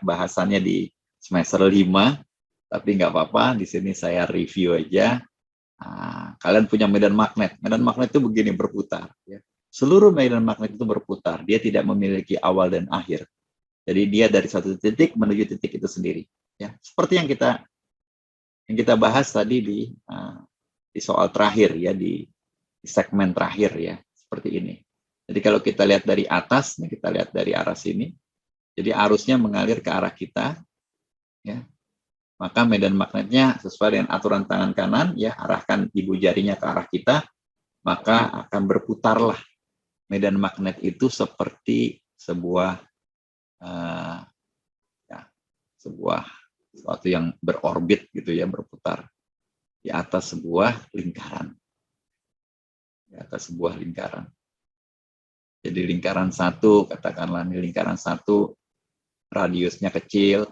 bahasannya di semester 5, tapi nggak apa-apa, di sini saya review aja. Nah, kalian punya medan magnet. Medan magnet itu begini, berputar. Ya. Seluruh medan magnet itu berputar. Dia tidak memiliki awal dan akhir. Jadi dia dari satu titik menuju titik itu sendiri. Ya. Seperti yang kita bahas tadi di soal terakhir ya, di segmen terakhir ya, seperti ini. Jadi kalau kita lihat dari atas, nih kita lihat dari arah sini, jadi arusnya mengalir ke arah kita, ya. Maka medan magnetnya sesuai dengan aturan tangan kanan, ya, arahkan ibu jarinya ke arah kita, maka akan berputarlah medan magnet itu seperti sebuah sesuatu yang berorbit gitu ya, berputar di atas sebuah lingkaran. Di atas sebuah lingkaran. Jadi lingkaran satu, katakanlah ini lingkaran satu, radiusnya kecil,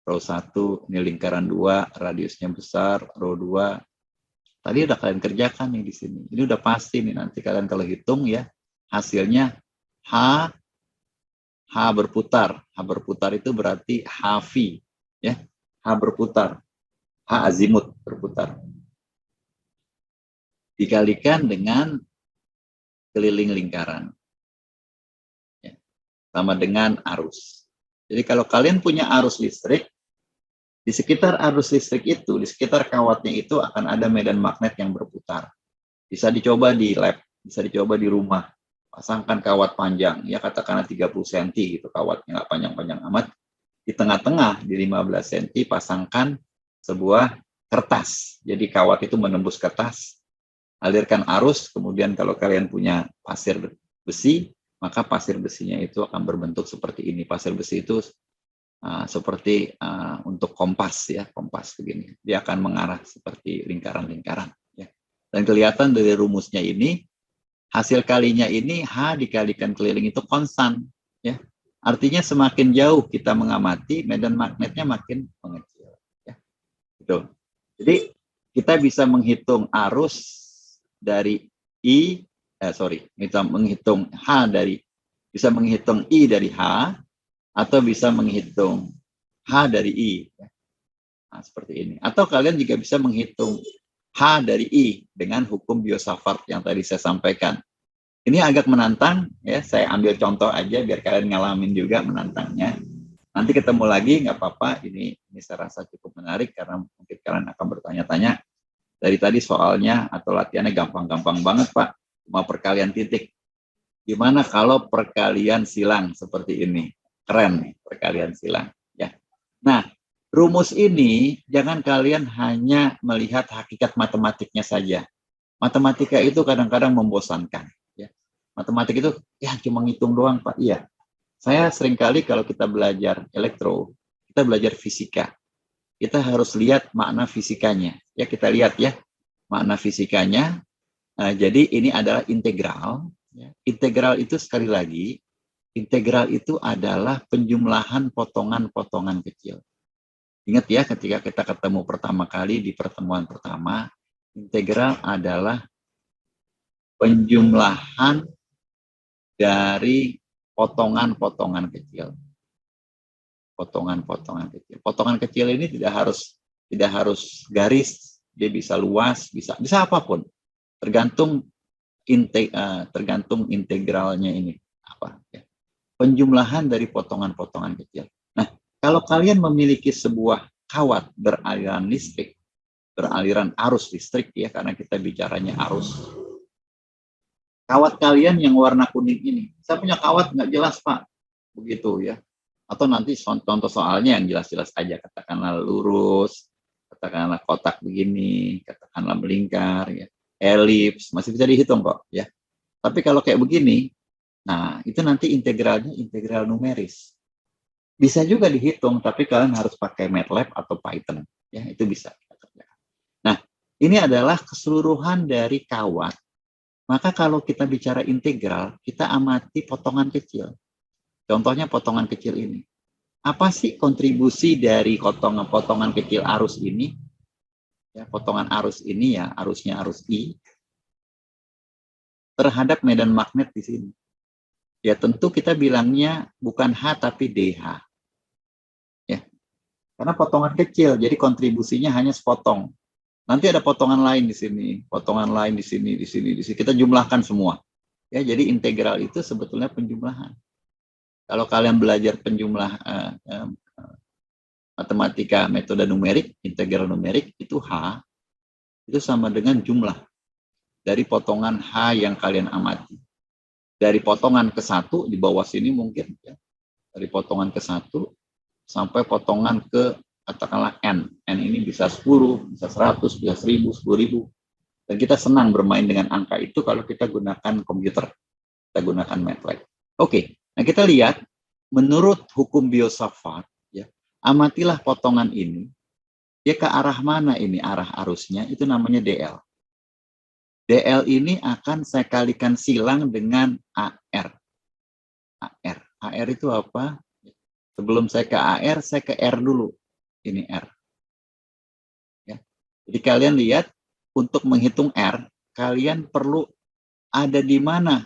row 1, ini lingkaran 2, radiusnya besar, row 2. Tadi udah kalian kerjakan nih di sini. Ini udah pasti nih, nanti kalian kalau hitung ya, hasilnya H berputar. H berputar itu berarti HV, ya. H berputar. H azimut berputar. Dikalikan dengan keliling lingkaran. Ya. Sama dengan arus. Jadi kalau kalian punya arus listrik, di sekitar arus listrik itu, di sekitar kawatnya itu akan ada medan magnet yang berputar. Bisa dicoba di lab, bisa dicoba di rumah. Pasangkan kawat panjang, ya katakanlah 30 cm gitu, kawatnya nggak panjang-panjang amat. Di tengah-tengah, di 15 cm, pasangkan sebuah kertas. Jadi kawat itu menembus kertas, alirkan arus, kemudian kalau kalian punya pasir besi, maka pasir besinya itu akan berbentuk seperti ini. Pasir besi itu seperti untuk kompas ya, kompas begini. Dia akan mengarah seperti lingkaran-lingkaran. Ya. Dan kelihatan dari rumusnya ini, hasil kalinya ini H dikalikan keliling itu konstan. Ya. Artinya semakin jauh kita mengamati, medan magnetnya makin mengecil. Ya. Gitu. Jadi kita bisa menghitung arus dari kita menghitung H dari, bisa menghitung I dari H, atau bisa menghitung H dari I. Nah, seperti ini. Atau kalian juga bisa menghitung H dari I dengan hukum Biot-Savart yang tadi saya sampaikan. Ini agak menantang, ya. Saya ambil contoh aja biar kalian ngalamin juga menantangnya. Nanti ketemu lagi, nggak apa-apa. Ini saya rasa cukup menarik karena mungkin kalian akan bertanya-tanya. Dari tadi soalnya atau latihannya gampang-gampang banget, Pak. Cuma perkalian titik. Gimana kalau perkalian silang seperti ini? Keren nih, perkalian silang. Ya. Nah, rumus ini jangan kalian hanya melihat hakikat matematiknya saja. Matematika itu kadang-kadang membosankan. Ya. Matematik itu ya cuma ngitung doang, Pak. Iya. Saya seringkali kalau kita belajar elektro, kita belajar fisika. Kita harus lihat makna fisikanya. Ya, kita lihat ya makna fisikanya. Nah, jadi ini adalah integral. Ya. Integral itu sekali lagi, integral itu adalah penjumlahan potongan-potongan kecil. Ingat ya, ketika kita ketemu pertama kali di pertemuan pertama, integral adalah penjumlahan dari potongan-potongan kecil. Potongan-potongan kecil. Potongan kecil ini tidak harus garis, dia bisa luas, bisa apapun. Tergantung integralnya ini apa ya. Penjumlahan dari potongan-potongan kecil. Nah, kalau kalian memiliki sebuah kawat beraliran listrik, beraliran arus listrik ya, karena kita bicaranya arus. Kawat kalian yang warna kuning ini, saya punya kawat nggak jelas, Pak, begitu ya. Atau nanti contoh soalnya yang jelas-jelas aja, katakanlah lurus, katakanlah kotak begini, katakanlah melingkar, ya, elips, masih bisa dihitung kok ya. Tapi kalau kayak begini, nah, itu nanti integralnya integral numeris. Bisa juga dihitung, tapi kalian harus pakai MATLAB atau Python. Ya, itu bisa. Nah, ini adalah keseluruhan dari kawat. Maka kalau kita bicara integral, kita amati potongan kecil. Contohnya potongan kecil ini. Apa sih kontribusi dari potongan kecil arus ini? Ya, potongan arus ini ya, arusnya arus I. Terhadap medan magnet di sini. Ya tentu kita bilangnya bukan H tapi DH. Karena potongan kecil, jadi kontribusinya hanya sepotong. Nanti ada potongan lain di sini, potongan lain di sini, di sini, di sini. Kita jumlahkan semua. Ya, jadi integral itu sebetulnya penjumlahan. Kalau kalian belajar matematika metode numerik, integral numerik, itu H, itu sama dengan jumlah dari potongan H yang kalian amati. Dari potongan ke 1, di bawah sini mungkin, ya. Dari potongan ke 1, sampai potongan ke, katakanlah N. N ini bisa 10, bisa 100, bisa 1000, 10.000. Dan kita senang bermain dengan angka itu kalau kita gunakan komputer. Kita gunakan MATLAB. Oke, nah kita lihat, menurut hukum Biot-Savart, ya, amatilah potongan ini, dia ke arah mana ini arah arusnya, itu namanya DL. DL ini akan saya kalikan silang dengan AR. AR itu apa? Sebelum saya ke AR, saya ke R dulu. Ini R. Ya. Jadi kalian lihat, untuk menghitung R, kalian perlu ada di mana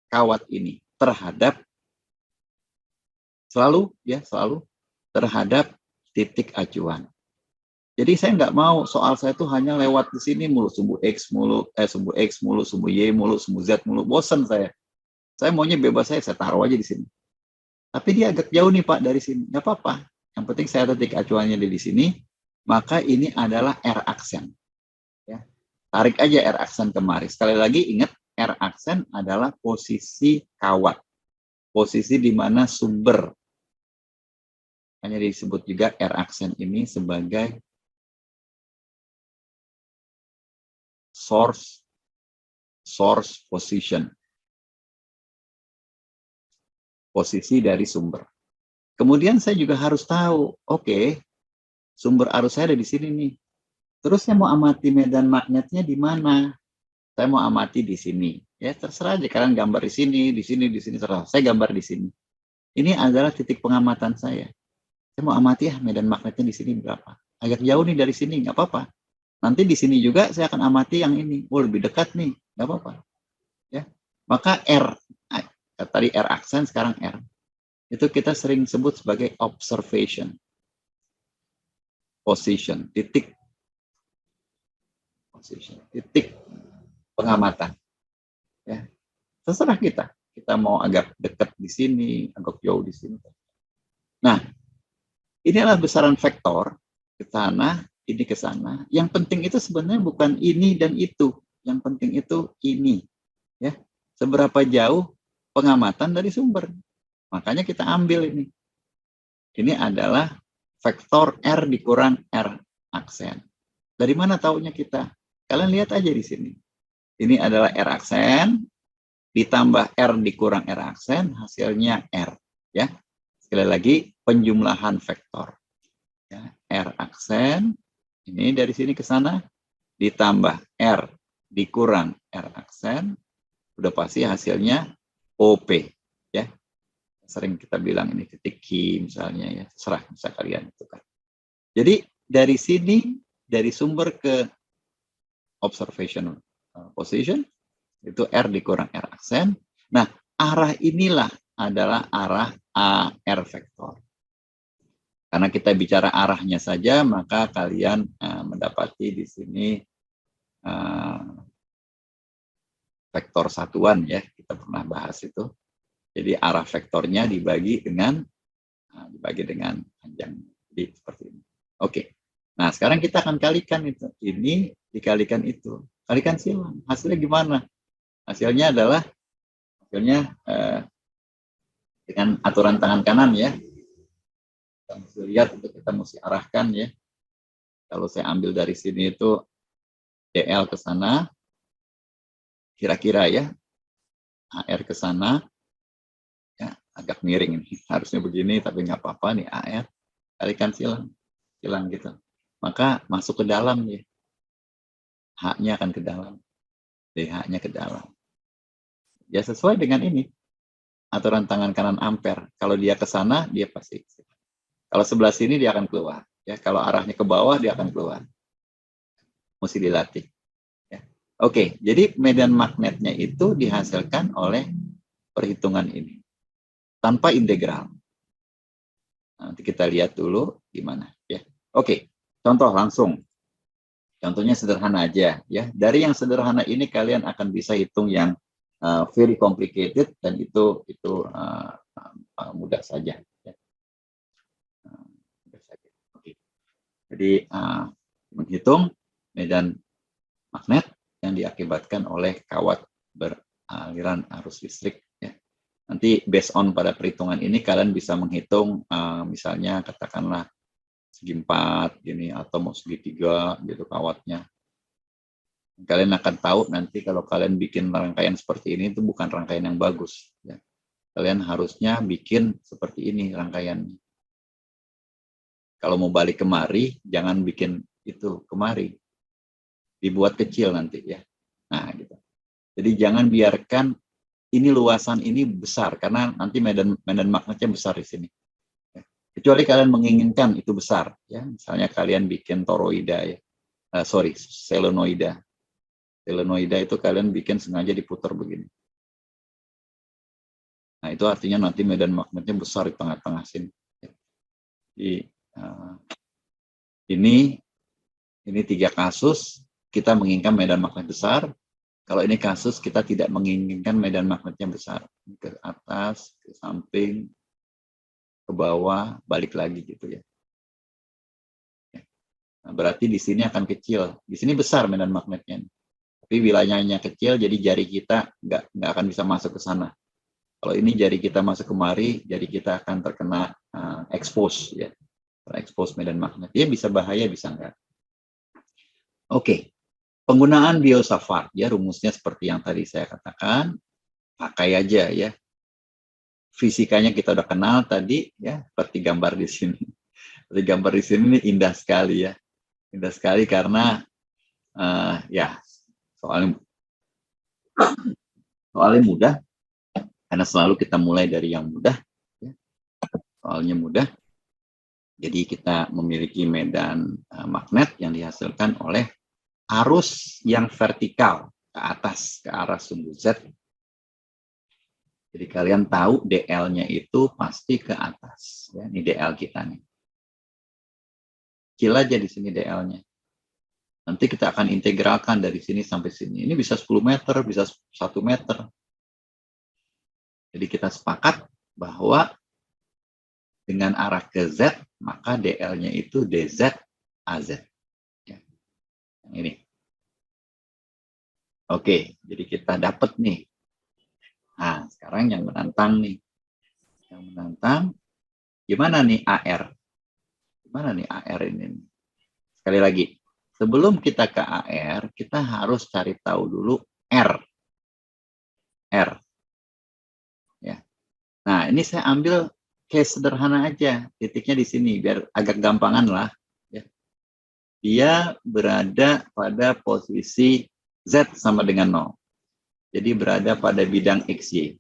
kawat ini terhadap selalu terhadap titik acuan. Jadi saya nggak mau soal saya itu hanya lewat di sini mulu, sumbu X mulu, sumbu Y mulu, sumbu Z mulu, bosan saya. Saya maunya bebas, saya taruh aja di sini. Tapi dia agak jauh nih Pak dari sini, nggak apa-apa. Yang penting saya titik acuannya di sini, maka ini adalah R aksen. Ya. Tarik aja R aksen kemari. Sekali lagi ingat, R aksen adalah posisi kawat. Posisi di mana sumber. Hanya disebut juga R aksen ini sebagai source position. Posisi dari sumber. Kemudian saya juga harus tahu, oke, sumber arus saya ada di sini nih. Terus saya mau amati medan magnetnya di mana? Saya mau amati di sini. Ya, terserah aja kalian gambar di sini, di sini, di sini, terserah. Saya gambar di sini. Ini adalah titik pengamatan saya. Saya mau amati ya medan magnetnya di sini berapa. Agak jauh nih dari sini, nggak apa-apa. Nanti di sini juga saya akan amati yang ini. Oh, lebih dekat nih, nggak apa-apa. Ya, maka R, tadi R aksen, sekarang R. Itu kita sering sebut sebagai observation. Position, titik pengamatan. Ya, terserah kita. Kita mau agak dekat di sini, agak jauh di sini. Nah, ini adalah besaran vektor ke sana, ini ke sana. Yang penting itu sebenarnya bukan ini dan itu. Yang penting itu ini. Ya, seberapa jauh pengamatan dari sumber. Makanya kita ambil ini. Ini adalah vektor R dikurang R aksen. Dari mana taunya kita? Kalian lihat aja di sini. Ini adalah R aksen, ditambah R dikurang R aksen, hasilnya R. Ya, sekali lagi penjumlahan vektor. Ya, R aksen, ini dari sini ke sana, ditambah R dikurang R aksen, udah pasti hasilnya OP. Ya, sering kita bilang ini titik Q misalnya, ya, terserah bisa kalian itu kan. Jadi dari sini, dari sumber ke observation position, itu R dikurang R aksen. Nah, arah inilah adalah arah AR vektor. Karena kita bicara arahnya saja, maka kalian mendapati di sini vektor satuan, ya, kita pernah bahas itu. Jadi arah vektornya dibagi dengan panjang. Jadi seperti ini. Oke. Nah, sekarang kita akan kalikan itu. Ini dikalikan itu. Kalikan silang. Hasilnya gimana? Hasilnya adalah dengan aturan tangan kanan, ya. Kita mesti lihat, kita mesti arahkan, ya. Kalau saya ambil dari sini itu DL ke sana, kira-kira ya, AR ke sana, ya, agak miring ini. Harusnya begini, tapi nggak apa-apa nih AR. Kalikan silang gitu. Maka masuk ke dalam, ya. H-nya akan ke dalam. DH-nya ke dalam. Ya sesuai dengan ini. Aturan tangan kanan ampere. Kalau dia ke sana, dia pasti. Kalau sebelah sini, dia akan keluar. Ya, kalau arahnya ke bawah, dia akan keluar. Mesti dilatih. Ya. Oke, jadi medan magnetnya itu dihasilkan oleh perhitungan ini. Tanpa integral. Nanti kita lihat dulu gimana. Ya. Oke, contoh langsung. Contohnya sederhana aja ya. Dari yang sederhana ini kalian akan bisa hitung yang very complicated dan itu mudah saja. Ya. Mudah saja. Oke. Jadi menghitung medan magnet yang diakibatkan oleh kawat beraliran arus listrik. Ya. Nanti based on pada perhitungan ini kalian bisa menghitung misalnya katakanlah segi 4 gini atau mau segitiga gitu kawatnya. Kalian akan tahu nanti kalau kalian bikin rangkaian seperti ini itu bukan rangkaian yang bagus. Ya. Kalian harusnya bikin seperti ini rangkaiannya. Kalau mau balik kemari, jangan bikin itu kemari. Dibuat kecil nanti ya. Nah, gitu. Jadi jangan biarkan ini luasan ini besar karena nanti medan magnetnya besar di sini. Ya. Kecuali kalian menginginkan itu besar, ya. Misalnya kalian bikin toroida ya. Selenoida. Selenoida itu kalian bikin sengaja diputar begini. Nah, itu artinya nanti medan magnetnya besar di tengah-tengah sini. Jadi, ini 3 kasus, kita menginginkan medan magnet besar. Kalau ini kasus, kita tidak menginginkan medan magnetnya besar. Ke atas, ke samping, ke bawah, balik lagi gitu ya. Nah, berarti di sini akan kecil. Di sini besar medan magnetnya. Tapi wilayahnya kecil, jadi jari kita nggak akan bisa masuk ke sana. Kalau ini jari kita masuk kemari, jari kita akan terkena expose ya, expose medan magnet. Dia bisa bahaya, bisa enggak. Oke, penggunaan biosafat ya rumusnya seperti yang tadi saya katakan, pakai aja ya. Fisikanya kita udah kenal tadi ya, seperti gambar di sini. Seperti gambar di sini ini indah sekali ya, indah sekali karena ya soalnya mudah. Karena selalu kita mulai dari yang mudah, ya. Soalnya mudah. Jadi kita memiliki medan magnet yang dihasilkan oleh arus yang vertikal ke atas, ke arah sumbu Z. Jadi kalian tahu DL-nya itu pasti ke atas. Ya, ini DL kita nih. Kecil aja di sini DL-nya. Nanti kita akan integralkan dari sini sampai sini. Ini bisa 10 meter, bisa 1 meter. Jadi kita sepakat bahwa dengan arah ke Z, maka DL-nya itu DZ AZ. Ya. Yang ini. Oke, jadi kita dapat nih. Nah, sekarang yang menantang nih. Yang menantang, gimana nih AR? Gimana nih AR ini? Sekali lagi, sebelum kita ke AR, kita harus cari tahu dulu R. R. Ya. Nah, ini saya ambil case sederhana aja, titiknya di sini biar agak gampangan lah. Ya. Dia berada pada posisi Z sama dengan 0. Jadi berada pada bidang XY.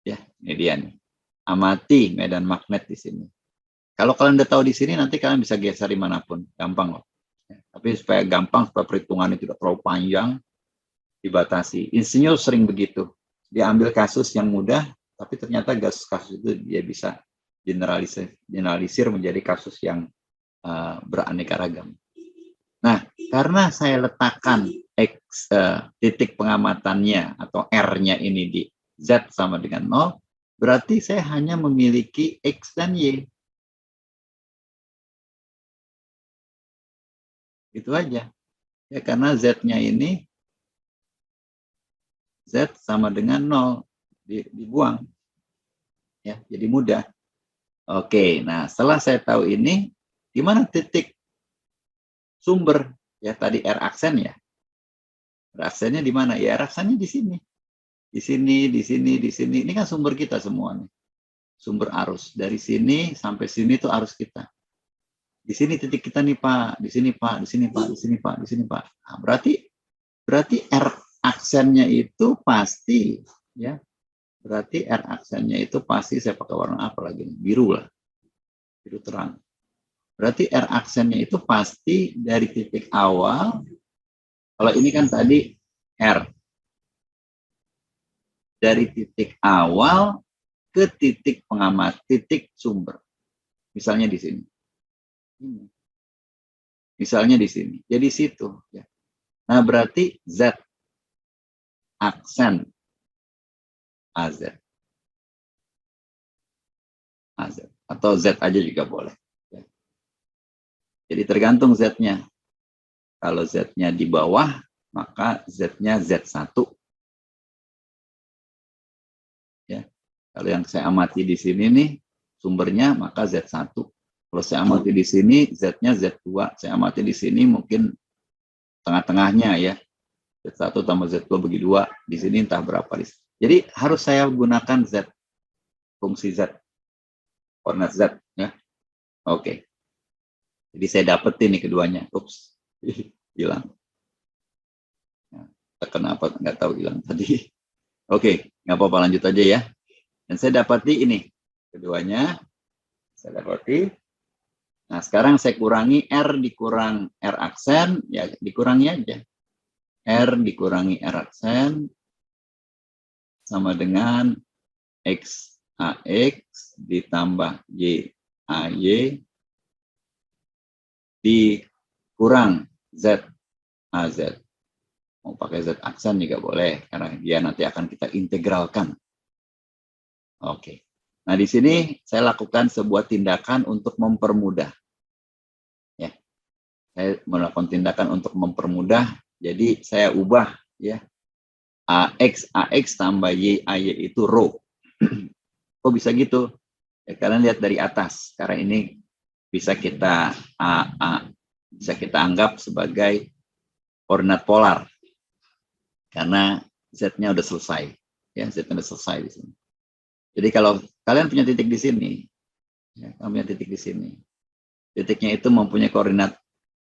Ya, ini dia nih. Amati medan magnet di sini. Kalau kalian udah tahu di sini, nanti kalian bisa geser dimanapun, gampang loh. Ya. Tapi supaya gampang, supaya perhitungannya tidak terlalu panjang, dibatasi. Insinyur sering begitu. Dia ambil kasus yang mudah, tapi ternyata kasus itu dia bisa generalisir menjadi kasus yang beraneka ragam. Nah, karena saya letakkan titik pengamatannya atau R-nya ini di Z sama dengan 0, berarti saya hanya memiliki X dan Y. Itu aja. Ya, karena Z-nya ini Z sama dengan 0. Dibuang. Ya, jadi mudah. Oke, nah setelah saya tahu ini, di mana titik sumber? Ya, tadi R aksen ya. R aksennya di mana? Ya, R aksennya di sini. Di sini, di sini, di sini. Ini kan sumber kita semua nih. Sumber arus. Dari sini sampai sini itu arus kita. Di sini titik kita nih Pak. Di sini Pak, di sini Pak, di sini Pak, di sini Pak. Nah, berarti R aksennya itu pasti ya. Berarti R aksennya itu pasti saya pakai warna apa lagi? Biru lah. Biru terang. Berarti R aksennya itu pasti dari titik awal. Kalau ini kan tadi R. Dari titik awal ke titik pengamat, titik sumber. Misalnya di sini. Misalnya di sini. Jadi situ. Ya. Nah, berarti Z aksen AZ. AZ. Atau Z aja juga boleh. Ya. Jadi tergantung Z-nya. Kalau Z-nya di bawah, maka Z-nya Z1. Ya. Kalau yang saya amati di sini nih, sumbernya maka Z1. Kalau saya amati di sini, Z-nya Z2. Saya amati di sini mungkin tengah-tengahnya ya. Z1 tambah Z2 bagi 2. Di sini entah berapa. Jadi harus saya gunakan Z. Fungsi Z. Koordinat Z. Ya. Oke. Jadi saya dapetin nih keduanya. Ups. Hilang. Kenapa? Nggak tahu hilang tadi. Oke. Nggak apa-apa, lanjut aja ya. Dan saya dapati ini. Keduanya. Saya dapati. Nah, sekarang saya kurangi R dikurang R aksen, ya dikurangi aja. R dikurangi R aksen sama dengan X AX ditambah Y AY dikurang Z AZ. Mau pakai Z aksen juga boleh, karena dia nanti akan kita integralkan. Oke. Nah, di sini saya lakukan sebuah tindakan untuk mempermudah. Ya. Saya melakukan tindakan untuk mempermudah. Jadi saya ubah ya AX tambah YAY itu rho. Kok bisa gitu? Ya, kalian lihat dari atas. Karena ini bisa kita bisa kita anggap sebagai koordinat polar. Karena Z-nya udah selesai. Ya, Z-nya udah selesai di sini. Jadi kalau kalian punya titik di sini, ya, kalian punya titik di sini. Titiknya itu mempunyai koordinat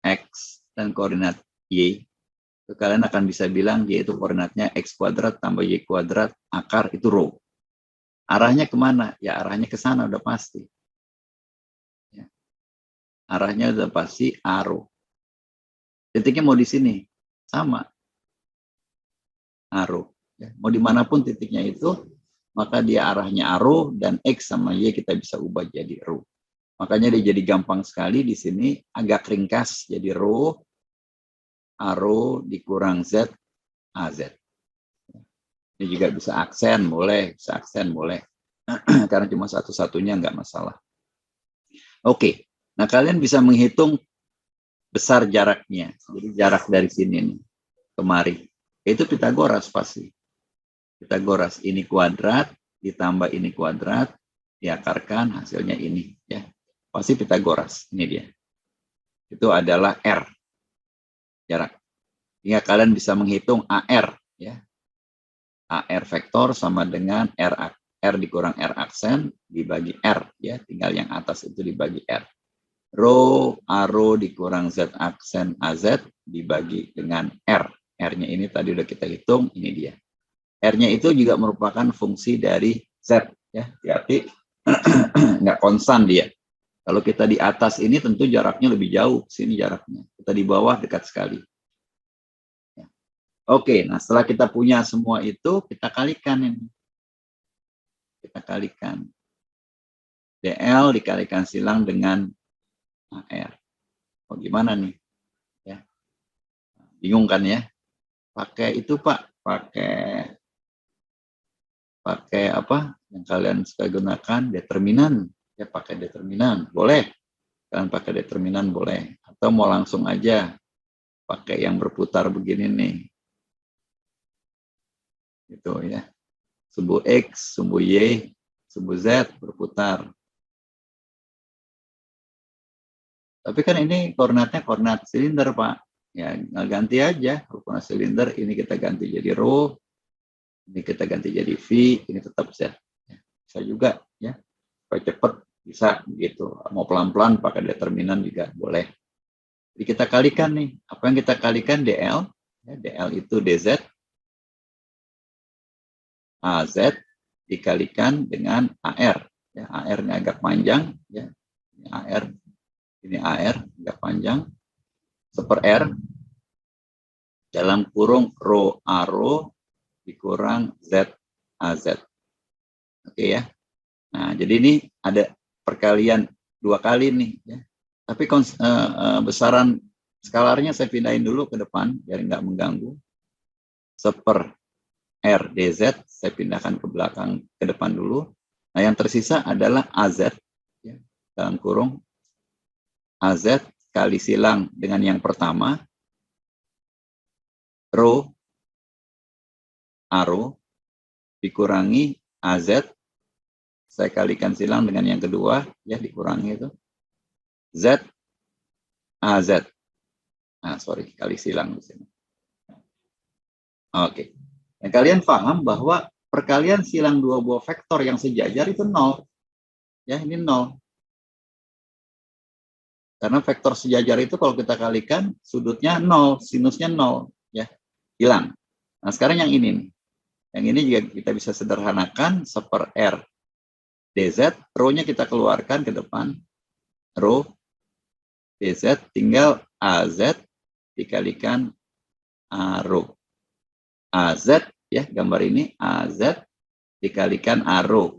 X dan koordinat Y. Kalian akan bisa bilang Y itu koordinatnya X kuadrat tambah Y kuadrat akar itu rho. Arahnya kemana? Ya arahnya ke sana udah pasti. Ya. Arahnya udah pasti arrow. Titiknya mau di sini, sama. Arrow. Ya. Mau dimanapun titiknya itu, maka dia arahnya arrow dan X sama Y kita bisa ubah jadi rho. Makanya dia jadi gampang sekali di sini, agak ringkas jadi rho, arrow dikurang Z, AZ. Ini juga bisa aksen, boleh. Bisa aksen, boleh. Karena cuma satu-satunya nggak masalah. Oke, nah kalian bisa menghitung besar jaraknya. Jadi jarak dari sini nih, kemari. Itu Pitagoras pasti. Pitagoras ini kuadrat, ditambah ini kuadrat, diakarkan hasilnya ini. Ya, pasti Pitagoras. Ini dia. Itu adalah R. Jarak. Hingga kalian bisa menghitung AR. Ya. AR vektor sama dengan R dikurang R aksen dibagi R. Ya, tinggal yang atas itu dibagi R. Rho, arrow dikurang Z aksen AZ dibagi dengan R. R-nya ini tadi udah kita hitung, ini dia. R-nya itu juga merupakan fungsi dari Z. Ya, hati-hati, nggak konstan dia. Kalau kita di atas ini tentu jaraknya lebih jauh, sini jaraknya. Kita di bawah dekat sekali. Ya. Oke, nah setelah kita punya semua itu, kita kalikan ini. Kita kalikan. DL dikalikan silang dengan AR. Oh, gimana nih? Ya. Bingung kan ya? Pakai itu Pak, pakai apa yang kalian suka gunakan, determinan. Ya pakai determinan, boleh. Kalian pakai determinan boleh. Atau mau langsung aja pakai yang berputar begini nih. Gitu ya. Sumbu X, sumbu Y, sumbu Z berputar. Tapi kan ini koordinatnya koordinat silinder, Pak. Ya, ganti aja. Koordinat silinder, ini kita ganti jadi rho, ini kita ganti jadi V, ini tetap Z. Ya, bisa juga, ya. Supaya cepat, bisa gitu. Mau pelan-pelan pakai determinan juga boleh. Jadi kita kalikan nih. Apa yang kita kalikan? DL. Ya, DL itu DZ. AZ dikalikan dengan AR. Ya, AR ini agak panjang. Ya. Ini AR. Ini AR agak panjang. Seper R dalam kurung rho arrow dikurang Z AZ. Oke ya. Nah, jadi ini ada perkalian 2 kali nih ya. Tapi besaran Skalarnya saya pindahin dulu ke depan, biar nggak mengganggu. Seper R dz, saya pindahkan ke belakang, ke depan dulu. Nah, yang tersisa adalah AZ, ya, dalam kurung, AZ kali silang dengan yang pertama, rho, ARO, dikurangi AZ, saya kalikan silang dengan yang kedua, ya dikurangi itu, Z, AZ. Nah, sorry, kali silang di sini. Oke. Dan kalian paham bahwa perkalian silang dua buah vektor yang sejajar itu 0. Ya, ini 0. Karena vektor sejajar itu kalau kita kalikan sudutnya 0, sinusnya 0, ya. Hilang. Nah, sekarang yang ini nih. Yang ini juga kita bisa sederhanakan seper R dz, rho-nya kita keluarkan ke depan. Rho dz tinggal AZ dikalikan ARO. AZ, ya, gambar ini AZ dikalikan ARO.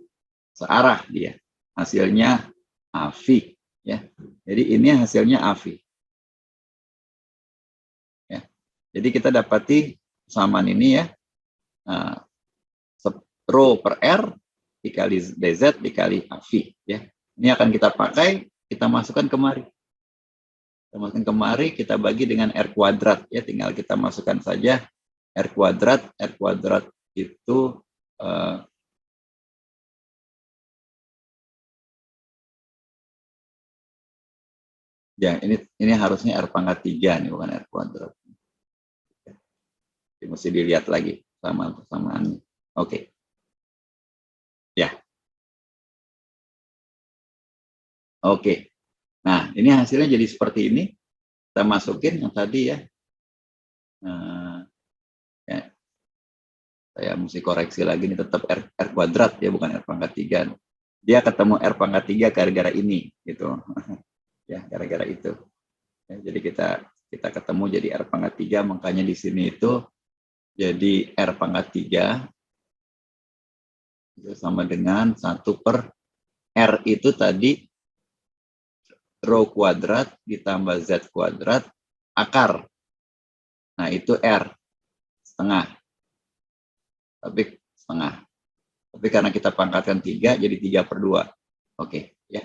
Searah dia. Hasilnya AV, ya. Jadi ini hasilnya AV. Ya. Jadi kita dapati persamaan ini, ya. Nah, rho per R dikali dz dikali AV, ya. Ini akan kita pakai, kita masukkan kemari. Kita masukkan kemari, kita bagi dengan R kuadrat, ya. Tinggal kita masukkan saja R kuadrat itu ya ini harusnya R pangkat 3 nih, bukan R kuadrat. Jadi mesti dilihat lagi persamaannya. Oke. Ya. Oke. Nah, ini hasilnya jadi seperti ini. Kita masukin yang tadi, ya. Ya. Saya mesti koreksi lagi, ini tetap R kuadrat, ya, bukan R pangkat 3. Dia ketemu R pangkat 3 gara-gara ini, gitu. Ya, gara-gara itu. Ya, jadi kita ketemu jadi R pangkat 3, makanya di sini itu jadi R pangkat 3 itu sama dengan 1 per R itu tadi rho kuadrat ditambah Z kuadrat akar. Nah, itu R setengah. Tapi setengah. Tapi karena kita pangkatkan 3, jadi 3 per 2. Oke, ya.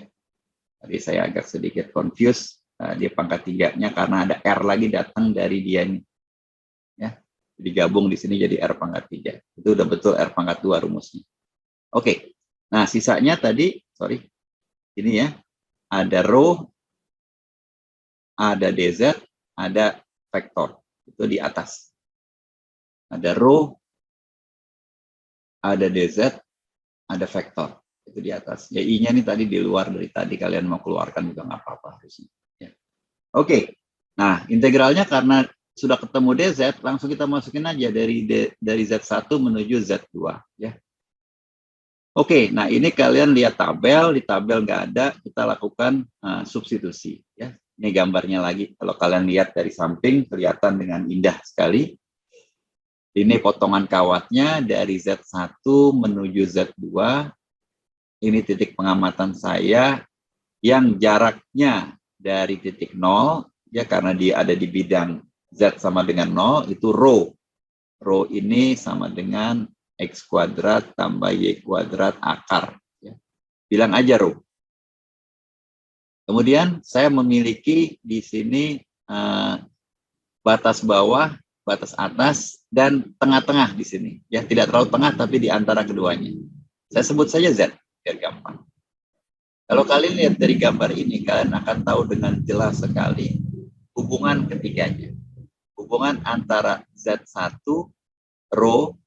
Tadi saya agak sedikit confused. Dia pangkat 3-nya karena ada R lagi datang dari dia ini. Ya. Digabung di sini jadi R pangkat 3. Itu udah betul R pangkat 2 rumusnya. Oke. Nah, sisanya tadi, sorry. Ini, ya. Ada rho, ada dz, ada vektor. Itu di atas. Ada rho, ada dz, ada vektor. Itu di atas. Ya, I-nya ini tadi di luar dari tadi. Kalian mau keluarkan juga nggak apa-apa harusnya. Ya. Oke. Nah, integralnya karena sudah ketemu dz, langsung kita masukin aja dari Z1 menuju Z2. Ya. Oke, nah ini kalian lihat tabel, di tabel nggak ada, kita lakukan substitusi. Ya. Ini gambarnya lagi, kalau kalian lihat dari samping, kelihatan dengan indah sekali. Ini potongan kawatnya dari Z1 menuju Z2. Ini titik pengamatan saya yang jaraknya dari titik 0, ya karena dia ada di bidang Z sama dengan 0, itu rho. Rho ini sama dengan X kuadrat tambah Y kuadrat akar. Ya. Bilang aja rho. Kemudian saya memiliki di sini batas bawah, batas atas, dan tengah-tengah di sini. Ya, tidak terlalu tengah, tapi di antara keduanya. Saya sebut saja Z, biar gampang. Kalau kalian lihat dari gambar ini, kalian akan tahu dengan jelas sekali hubungan ketiganya. Hubungan antara Z1, rho,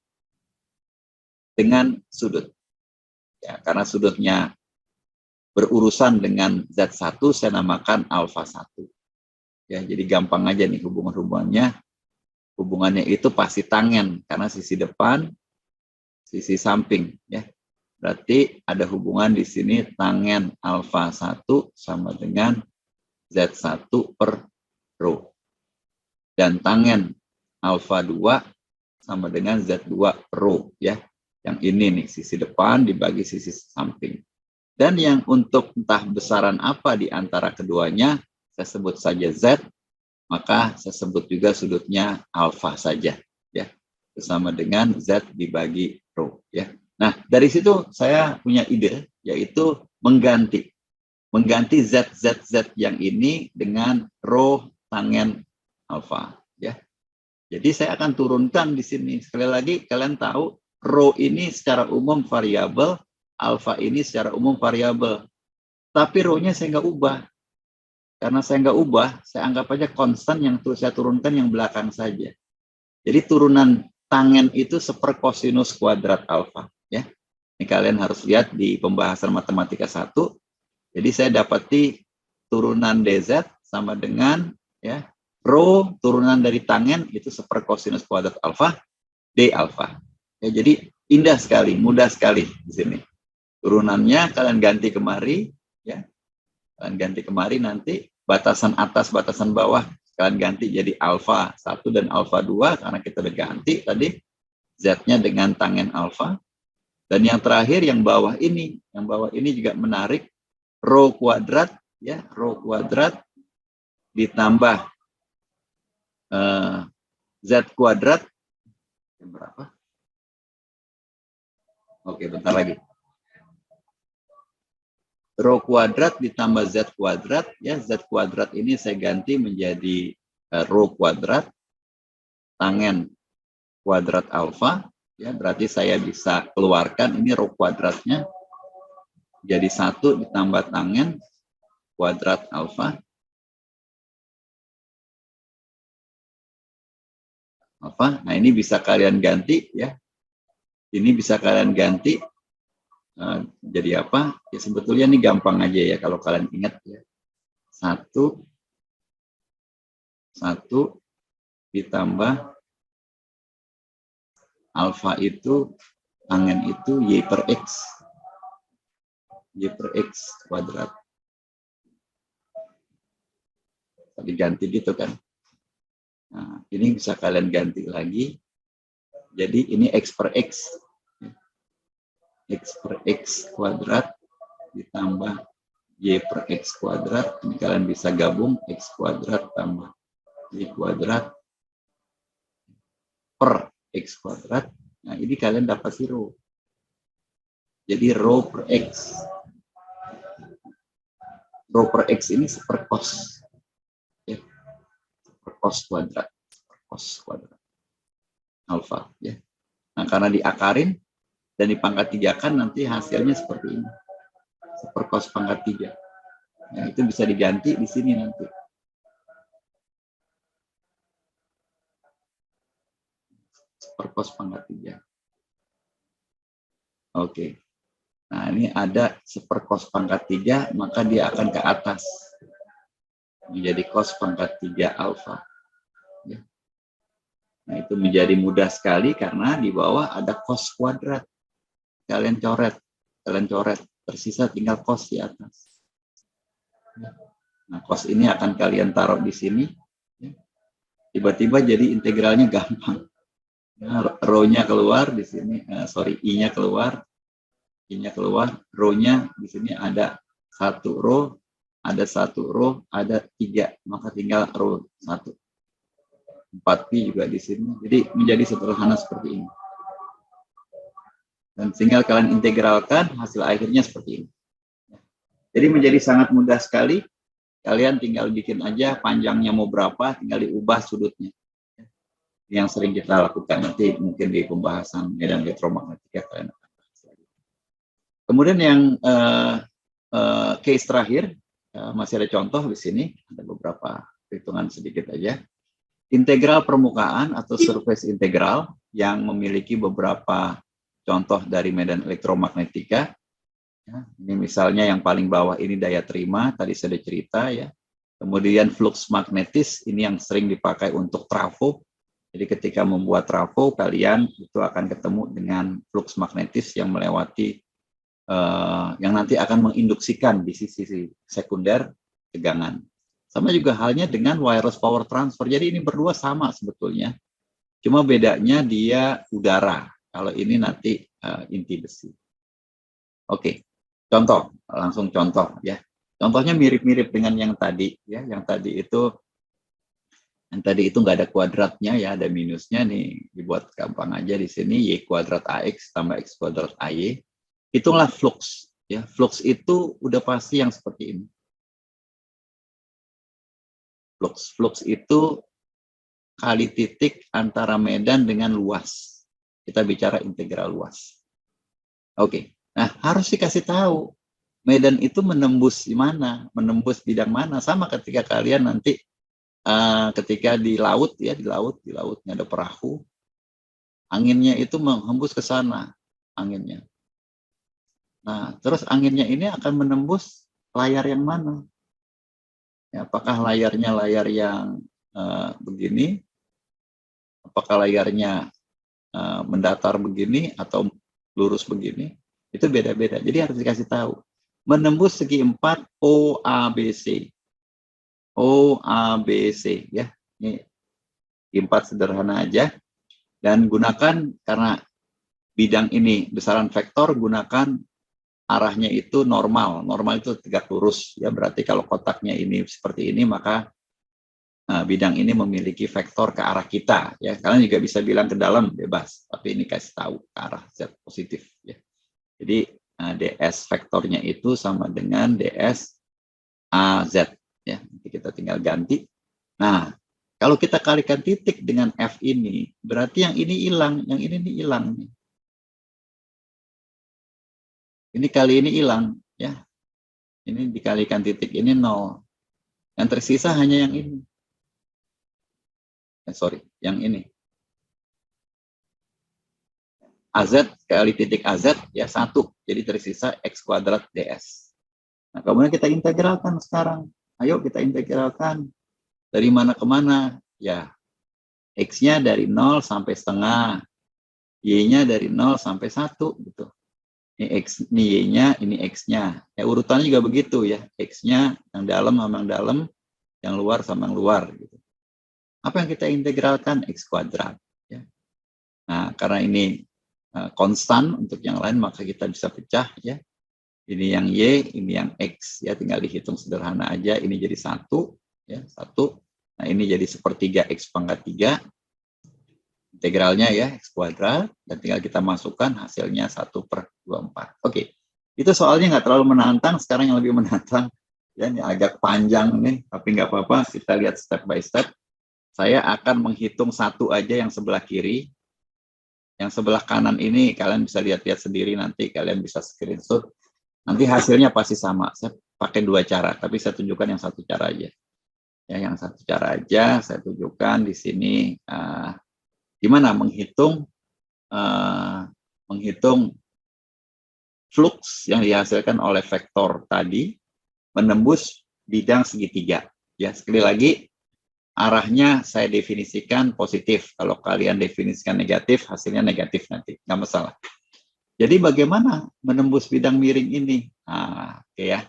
dengan sudut. Ya, karena sudutnya berurusan dengan Z1, saya namakan alfa 1. Ya, jadi gampang aja nih hubungannya. Hubungannya itu pasti tangen, karena sisi depan, sisi samping. Ya. Berarti ada hubungan di sini tangen alfa 1 sama dengan Z1 per rho. Dan tangen alfa 2 sama dengan Z2 per rho. Ya. Yang ini nih, sisi depan dibagi sisi samping. Dan yang untuk entah besaran apa di antara keduanya, saya sebut saja Z. maka saya sebut juga sudutnya alfa saja, ya, bersama dengan Z dibagi rho, ya. Nah, dari situ saya punya ide, yaitu mengganti Z yang ini dengan rho tangen alfa, ya. Jadi saya akan turunkan di sini. Sekali lagi kalian tahu rho ini secara umum variabel, alfa ini secara umum variabel. Tapi rho-nya saya nggak ubah. Karena saya nggak ubah, saya anggap aja konstan yang saya turunkan yang belakang saja. Jadi turunan tangen itu seperkosinus kuadrat alfa, ya. Ini kalian harus lihat di pembahasan matematika 1. Jadi saya dapati turunan DZ sama dengan, ya, rho turunan dari tangen itu seperkosinus kuadrat alfa D alfa. Ya, jadi indah sekali, mudah sekali di sini. Turunannya kalian ganti kemari, ya. Kalian ganti kemari nanti batasan atas, batasan bawah kalian ganti jadi alfa 1 dan alfa 2 karena kita udah ganti tadi Z-nya dengan tangen alfa. Dan yang terakhir yang bawah ini juga menarik, rho kuadrat, ya, rho kuadrat ditambah Z kuadrat berapa? Oke, bentar lagi. Rho kuadrat ditambah Z kuadrat, ya, Z kuadrat ini saya ganti menjadi rho kuadrat tangen kuadrat alfa, ya, berarti saya bisa keluarkan ini rho kuadratnya jadi 1 ditambah tangen kuadrat alfa. Nah, ini bisa kalian ganti, ya. Ini bisa kalian ganti jadi apa? Ya sebetulnya ini gampang aja ya kalau kalian ingat, ya. 1 ditambah alfa itu tangen itu Y per X kuadrat. Diganti gitu kan. Nah, ini bisa kalian ganti lagi. Jadi ini X per X. X per X kuadrat ditambah Y per X kuadrat. Ini kalian bisa gabung X kuadrat tambah Y kuadrat per X kuadrat. Nah, ini kalian dapat rho. Jadi rho per X. Rho per X ini seperkos. Ya. Cos kuadrat alfa, ya. Nah, karena diakarin dan dipangkat 3-kan nanti hasilnya seperti ini, seperkos pangkat 3. Nah, itu bisa diganti di sini nanti. Seperkos pangkat 3. Oke. Nah, ini ada seperkos pangkat 3, maka dia akan ke atas menjadi cos pangkat 3 alfa. Ya. Nah, itu menjadi mudah sekali karena di bawah ada cos kuadrat. Kalian coret, tersisa tinggal cos di atas. Nah, cos ini akan kalian taruh di sini. Tiba-tiba jadi integralnya gampang. Nah, rho-nya keluar di sini, I-nya keluar, rho-nya di sini ada 1 rho, ada 1 rho, ada 3, maka tinggal rho 1. 4pi juga di sini. Jadi menjadi sederhana seperti ini. Dan tinggal kalian integralkan, hasil akhirnya seperti ini. Jadi menjadi sangat mudah sekali. Kalian tinggal bikin aja panjangnya mau berapa, tinggal diubah sudutnya. Yang sering kita lakukan nanti mungkin di pembahasan medan elektromagnetika kalian akan bahas lagi. Kemudian yang case terakhir, masih ada contoh di sini, ada beberapa perhitungan sedikit aja. Integral permukaan atau surface integral yang memiliki beberapa contoh dari medan elektromagnetika. Ya, ini misalnya yang paling bawah ini daya terima, tadi saya sudah cerita, ya. Kemudian flux magnetis, ini yang sering dipakai untuk trafo. Jadi ketika membuat trafo, kalian itu akan ketemu dengan flux magnetis yang melewati, yang nanti akan menginduksikan di sisi sekunder tegangan. Sama juga halnya dengan wireless power transfer. Jadi ini berdua sama sebetulnya. Cuma bedanya dia udara. Kalau ini nanti inti besi. Oke, contoh. Langsung contoh, ya. Contohnya mirip-mirip dengan yang tadi, ya. Yang tadi itu yang tadi itu nggak ada kuadratnya ya, ada minusnya nih, dibuat gampang aja di sini y kuadrat ax tambah x kuadrat ay. Hitunglah flux ya. Flux itu udah pasti yang seperti ini. Flux itu kali titik antara medan dengan luas. Kita bicara integral luas. Oke. Nah, harus dikasih tahu medan itu menembus di mana, menembus bidang mana. Sama ketika kalian nanti ketika di laut ya, di lautnya ada perahu, anginnya itu menghembus ke sana, anginnya. Nah, terus anginnya ini akan menembus layar yang mana? Ya, apakah layarnya layar yang begini? Apakah layarnya mendatar begini atau lurus begini? Itu beda-beda. Jadi harus dikasih tahu. Menembus segi 4 OABC. OABC ya. Ini 4 sederhana aja. Dan gunakan karena bidang ini besaran vektor, gunakan arahnya itu normal. Normal itu tegak lurus ya. Berarti kalau kotaknya ini seperti ini, maka bidang ini memiliki vektor ke arah kita ya. Kalian juga bisa bilang ke dalam bebas, tapi ini kasih tahu ke arah z positif ya. Jadi ds vektornya itu sama dengan ds az ya. Nanti kita tinggal ganti. Nah, kalau kita kalikan titik dengan f ini, berarti yang ini hilang, yang ini hilang. Ini kali ini hilang ya. Ini dikalikan titik ini 0. Yang tersisa hanya yang ini. Sorry, yang ini. AZ kali titik AZ ya 1. Jadi tersisa X kuadrat DS. Nah, kemudian kita integralkan sekarang. Ayo kita integralkan. Dari mana ke mana? Ya, X-nya dari 0 sampai setengah. Y-nya dari 0 sampai 1. Gitu. Ini X, ini Y-nya, ini X-nya. Ya, urutannya juga begitu ya. X-nya yang dalam sama yang dalam, yang luar sama yang luar. Gitu. Apa yang kita integralkan? X kuadrat. Ya. Nah, karena ini konstan untuk yang lain, maka kita bisa pecah ya. Ini yang Y, ini yang X ya, tinggal dihitung sederhana aja. Ini jadi 1 ya, 1. Nah, ini jadi sepertiga X pangkat 3 integralnya ya, X kuadrat, dan tinggal kita masukkan hasilnya 1/24. Oke. Itu soalnya nggak terlalu menantang. Sekarang yang lebih menantang ya, ini agak panjang nih, tapi nggak apa-apa, kita lihat step by step. Saya akan menghitung 1 aja yang sebelah kiri. Yang sebelah kanan ini kalian bisa lihat-lihat sendiri, nanti kalian bisa screenshot. Nanti hasilnya pasti sama. Saya pakai 2 cara, tapi saya tunjukkan yang 1 cara aja. Ya, yang 1 cara aja saya tunjukkan di sini gimana menghitung flux yang dihasilkan oleh vektor tadi menembus bidang segitiga. Ya, sekali lagi arahnya saya definisikan positif. Kalau kalian definisikan negatif, hasilnya negatif nanti, nggak masalah. Jadi bagaimana menembus bidang miring ini? Nah, oke ya.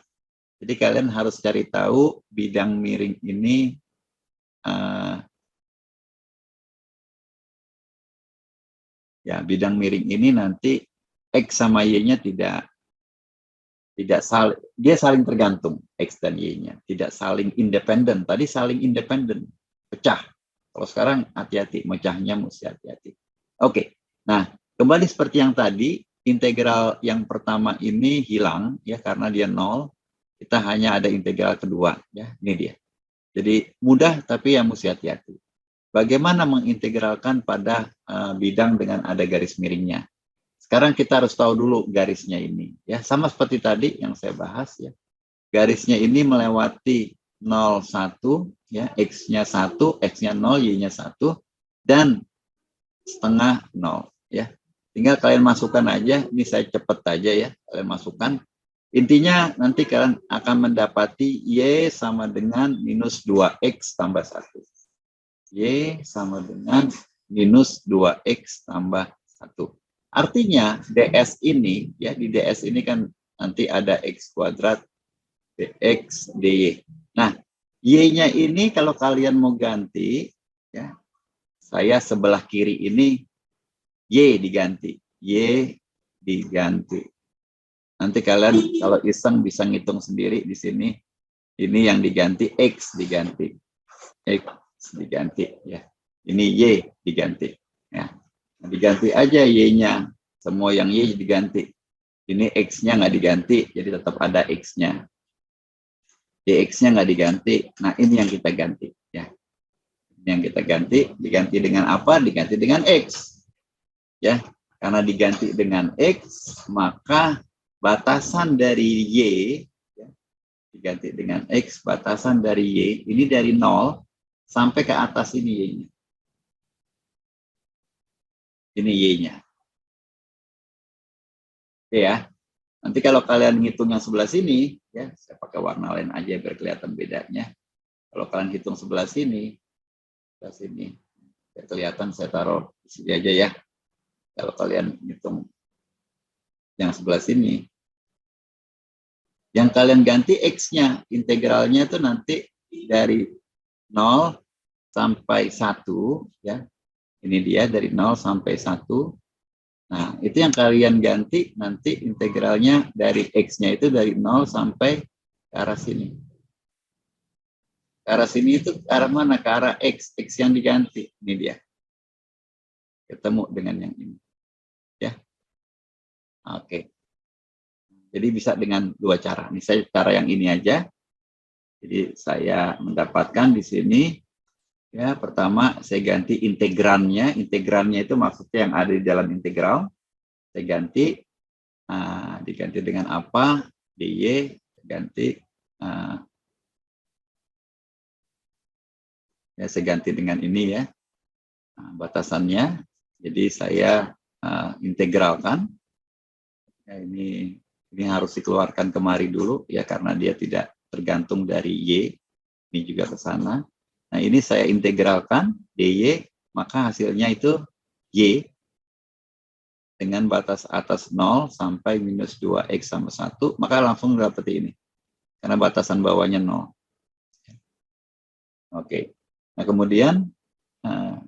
Jadi kalian harus cari tahu bidang miring ini ya, bidang miring ini nanti X sama Y-nya tidak saling, dia saling tergantung X dan Y-nya, tidak saling independen. Tadi saling independen, pecah. Kalau sekarang hati-hati, mecahnya mesti hati-hati. Oke, nah kembali seperti yang tadi, integral yang pertama ini hilang ya karena dia 0. Kita hanya ada integral kedua ya, ini dia. Jadi mudah tapi yang mesti hati-hati. Bagaimana mengintegralkan pada bidang dengan ada garis miringnya? Sekarang kita harus tahu dulu garisnya ini ya, sama seperti tadi yang saya bahas ya. Garisnya ini melewati 0 1 ya, X-nya 1, X-nya 0, Y-nya 1 dan setengah 0 ya. Tinggal kalian masukkan aja, ini saya cepat aja ya, kalian masukkan. Intinya nanti kalian akan mendapati Y sama dengan minus 2X tambah 1. Y sama dengan minus 2X tambah 1. Artinya ds ini, ya di ds ini kan nanti ada X kuadrat dx dy. Nah, Y-nya ini kalau kalian mau ganti, ya saya sebelah kiri ini Y diganti. Y diganti. Nanti kalian kalau iseng bisa ngitung sendiri di sini. Ini yang diganti, X diganti. X X diganti ya. Ini Y diganti ya. Nah, diganti aja Y-nya. Semua yang Y diganti. Ini X-nya nggak diganti, jadi tetap ada X-nya. DX-nya nggak diganti. Nah, ini yang kita ganti ya. Ini yang kita ganti, diganti dengan apa? Diganti dengan X. Ya, karena diganti dengan X, maka batasan dari Y ya, diganti dengan X, batasan dari Y ini dari 0 sampai ke atas ini Y-nya. Ini Y-nya. Oke ya. Nanti kalau kalian ngitung yang sebelah sini, ya, saya pakai warna lain aja biar kelihatan bedanya. Kalau kalian hitung sebelah sini, biar kelihatan saya taruh di sini aja ya. Kalau kalian hitung yang sebelah sini, yang kalian ganti X-nya, integralnya itu nanti dari 0 sampai 1, ya. Ini dia dari 0 sampai 1. Nah, itu yang kalian ganti, nanti integralnya dari X-nya itu dari 0 sampai ke arah sini. Ke arah sini itu ke arah mana? Ke arah X. X yang diganti. Ini dia. Ketemu dengan yang ini. Ya. Oke. Jadi bisa dengan dua cara. Ini saya cara yang ini aja. Jadi saya mendapatkan di sini, ya pertama saya ganti integrannya. Integrannya itu maksudnya yang ada di dalam integral. Saya ganti, diganti dengan apa? DY, ganti, ya saya ganti dengan ini ya, batasannya. Jadi saya integralkan. Ya, ini harus dikeluarkan kemari dulu ya karena dia tidak tergantung dari Y. Ini juga ke sana. Nah ini saya integralkan DY, maka hasilnya itu Y dengan batas atas 0 sampai minus 2X sama 1, maka langsung dapat ini. Karena batasan bawahnya 0. Oke. Nah kemudian,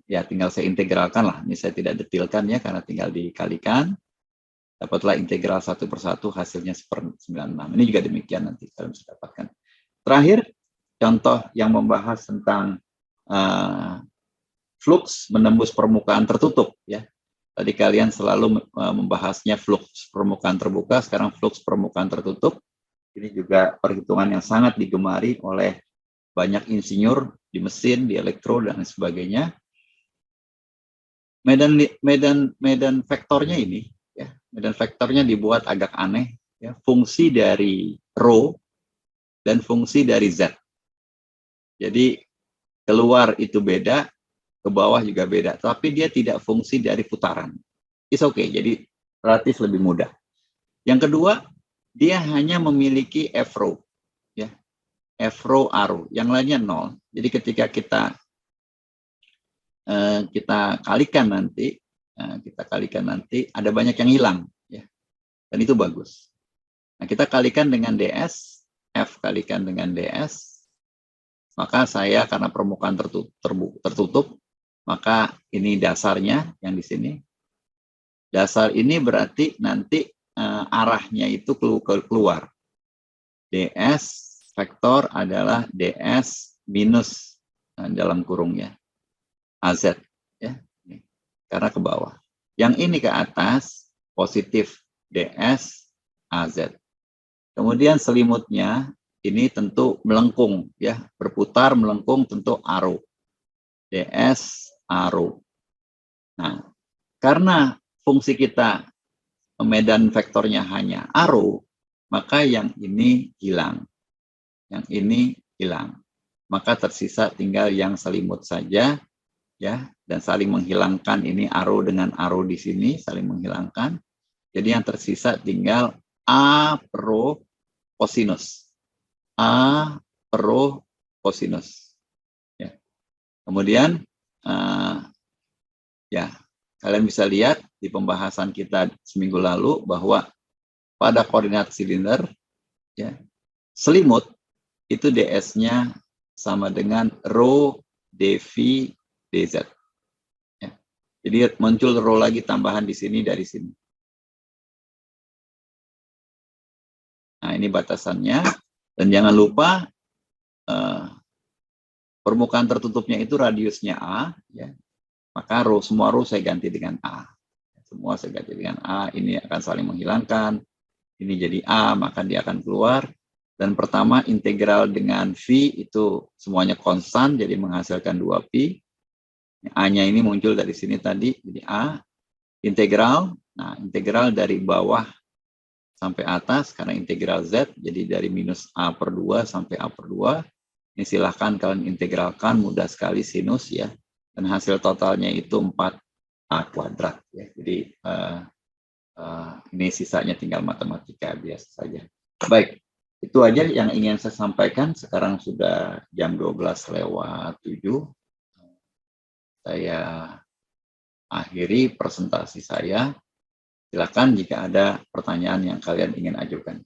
ya tinggal saya integralkan lah. Ini saya tidak detilkan ya, karena tinggal dikalikan. Dapatlah integral 1 per 1, hasilnya 1/96. Ini juga demikian nanti kalian bisa dapatkan. Terakhir, contoh yang membahas tentang flux menembus permukaan tertutup ya. Tadi kalian selalu membahasnya flux permukaan terbuka, sekarang flux permukaan tertutup. Ini juga perhitungan yang sangat digemari oleh banyak insinyur di mesin, di elektro dan sebagainya. Medan vektornya ini, ya, medan vektornya dibuat agak aneh. Ya, fungsi dari rho dan fungsi dari z. Jadi keluar itu beda, ke bawah juga beda, tapi dia tidak fungsi dari putaran. It's okay, jadi relatif lebih mudah. Yang kedua, dia hanya memiliki F-rho, ya, F-rho arrow, yang lainnya 0. Jadi ketika kita kalikan nanti, ada banyak yang hilang, ya, dan itu bagus. Nah, kita kalikan dengan ds, F kalikan dengan ds, maka saya karena permukaan tertutup, maka ini dasarnya yang di sini. Dasar ini berarti nanti arahnya itu keluar. ds vektor adalah ds minus dalam kurungnya az ya, karena ke bawah. Yang ini ke atas positif ds az. Kemudian selimutnya ini tentu melengkung ya, berputar melengkung tentu arrow. ds arrow. Nah, karena fungsi kita medan vektornya hanya arrow, maka yang ini hilang. Yang ini hilang. Maka tersisa tinggal yang selimut saja, ya, dan saling menghilangkan ini arrow dengan arrow di sini saling menghilangkan. Jadi yang tersisa tinggal A per kosinus. A per kosinus. Ya. Kemudian ya, kalian bisa lihat di pembahasan kita seminggu lalu bahwa pada koordinat silinder, ya, selimut itu ds-nya sama dengan rho dv dz. Ya. Jadi muncul rho lagi tambahan di sini dari sini. Nah ini batasannya, dan jangan lupa permukaan tertutupnya itu radiusnya A, ya, maka semua row saya ganti dengan A. Semua saya ganti dengan A, ini akan saling menghilangkan, ini jadi A, maka dia akan keluar. Dan pertama, integral dengan V itu semuanya konstan, jadi menghasilkan 2Pi. A-nya ini muncul dari sini tadi, jadi A. Integral, nah integral dari bawah sampai atas, karena integral Z, jadi dari minus A/2 sampai A/2. Ini silahkan kalian integralkan, mudah sekali sinus ya. Dan hasil totalnya itu 4A kuadrat. Ya. Jadi ini sisanya tinggal matematika biasa saja. Baik, itu aja yang ingin saya sampaikan. Sekarang sudah jam 12:07. Saya akhiri presentasi saya. Silakan jika ada pertanyaan yang kalian ingin ajukan.